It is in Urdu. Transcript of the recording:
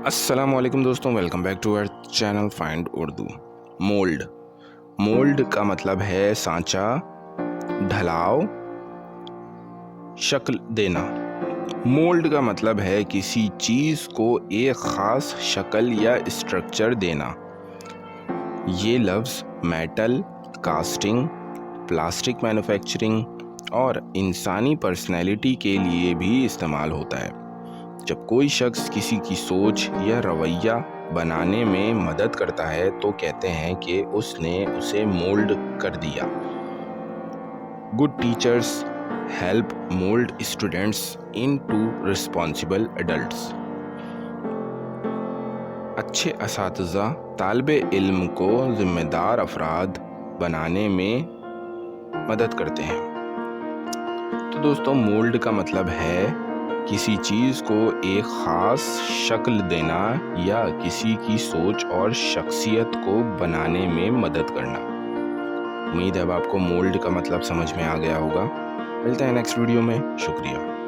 السلام علیکم دوستوں، welcome back to our channel find Urdu. Mould کا مطلب ہے سانچہ، ڈھلاؤ، شکل دینا۔ مولڈ کا مطلب ہے کسی چیز کو ایک خاص شکل یا اسٹرکچر دینا۔ یہ لفظ میٹل، کاسٹنگ، پلاسٹک مینوفیکچرنگ اور انسانی پرسنالٹی کے لیے بھی استعمال ہوتا ہے۔ جب کوئی شخص کسی کی سوچ یا رویہ بنانے میں مدد کرتا ہے تو کہتے ہیں کہ اس نے اسے مولڈ کر دیا۔ Good teachers help mould students into responsible adults. اچھے اساتذہ طالب علم کو ذمہ دار افراد بنانے میں مدد کرتے ہیں۔ تو دوستوں، مولڈ کا مطلب ہے کسی چیز کو ایک خاص شکل دینا یا کسی کی سوچ اور شخصیت کو بنانے میں مدد کرنا۔ امید ہے اب آپ کو مولڈ کا مطلب سمجھ میں آ گیا ہوگا۔ ملتے ہیں نیکسٹ ویڈیو میں۔ شکریہ۔